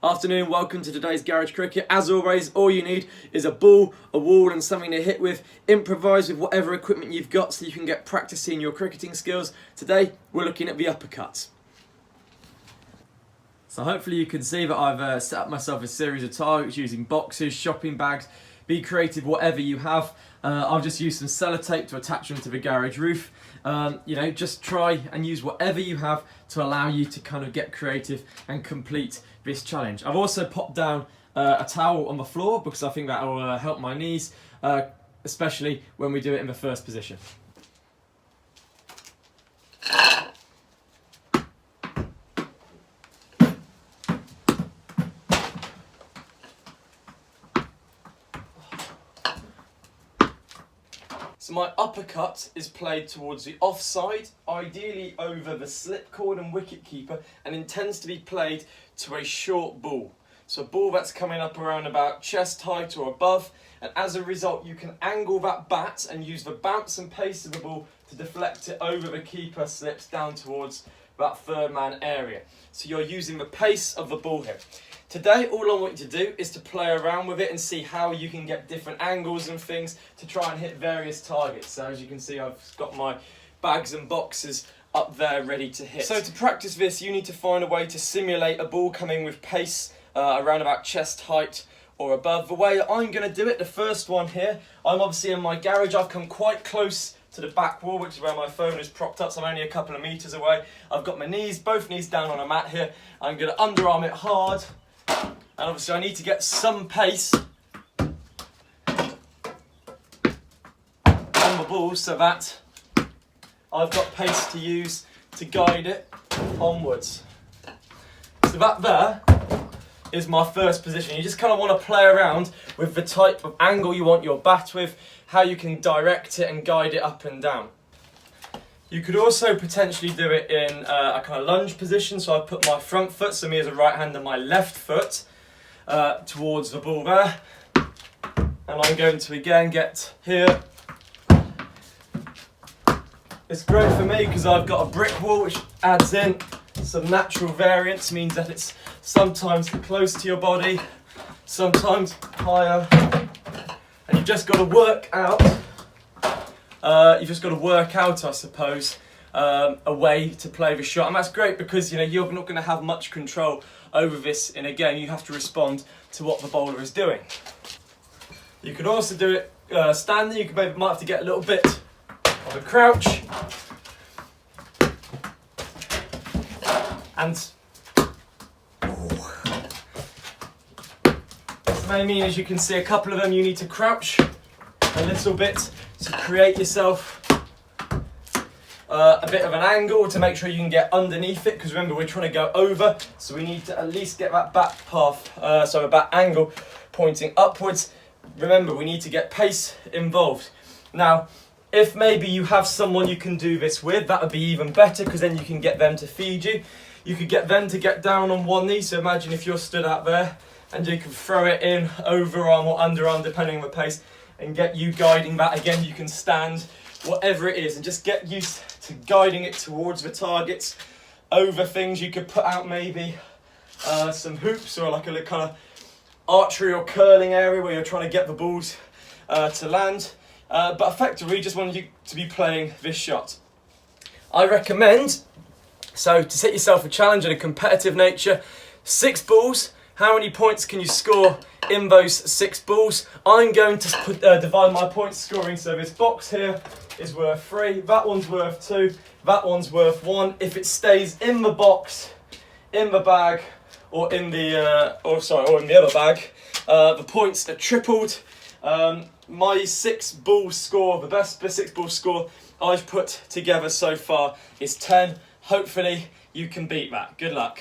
Afternoon, welcome to today's Garage Cricket. As always, all you need is a ball, a wall and something to hit with. Improvise with whatever equipment you've got so you can get practicing your cricketing skills. Today, we're looking at the uppercuts. So hopefully you can see that I've set up myself a series of targets using boxes, shopping bags. Be creative, whatever you have. I've just used some sellotape to attach them to the garage roof. Just try and use whatever you have to allow you to kind of get creative and complete this challenge. I've also popped down a towel on the floor because I think that will help my knees, especially when we do it in the first position. So my uppercut is played towards the offside, ideally over the slipcord and wicket keeper, and intends to be played to a short ball. So a ball that's coming up around about chest height or above, and as a result you can angle that bat and use the bounce and pace of the ball to deflect it over the keeper slips down towards that third man area. So you're using the pace of the ball here. Today, all I want you to do is to play around with it and see how you can get different angles and things to try and hit various targets. So as you can see, I've got my bags and boxes up there ready to hit. So to practice this, you need to find a way to simulate a ball coming with pace around about chest height or above. The way I'm going to do it, the first one here, I'm obviously in my garage. I've come quite close to the back wall, which is where my phone is propped up, so I'm only a couple of meters away. I've got my knees, both knees down on a mat here. I'm going to underarm it hard. And obviously I need to get some pace on the ball so that I've got pace to use to guide it onwards. So that there is my first position. You just kind of want to play around with the type of angle you want your bat with, how you can direct it and guide it up and down. You could also potentially do it in a kind of lunge position. So I put my front foot, so me as a right hander, my left foot towards the ball there. And I'm going to again get here. It's great for me because I've got a brick wall which adds in some natural variance, means that it's sometimes close to your body, sometimes higher. And you've just got to work out. I suppose, a way to play the shot, and that's great because you're not going to have much control over this in a game. You have to respond to what the bowler is doing. You could also do it standing. You might have to get a little bit of a crouch, and this may mean, as you can see, a couple of them you need to crouch a little bit to create yourself a bit of an angle to make sure you can get underneath it, because remember we're trying to go over, so we need to at least get that bat path, a bat angle pointing upwards. Remember, we need to get pace involved. Now, if maybe you have someone you can do this with, that would be even better, because then you can get them to feed you. You could get them to get down on one knee, so imagine if you're stood out there and you can throw it in overarm or underarm depending on the pace, and get you guiding that. Again, you can stand, whatever it is, and just get used to guiding it towards the targets, over things. You could put out maybe some hoops or like a little kind of archery or curling area where you're trying to get the balls to land. But effectively, just wanted you to be playing this shot. I recommend, so to set yourself a challenge in a competitive nature, 6 balls. How many points can you score in those 6 balls? I'm going to divide my points scoring. So this box here is worth 3, that one's worth 2, that one's worth 1. If it stays in the box, in the bag, or in the other bag, the points are tripled. My 6 ball score, the best 6 ball score I've put together so far is 10. Hopefully you can beat that. Good luck.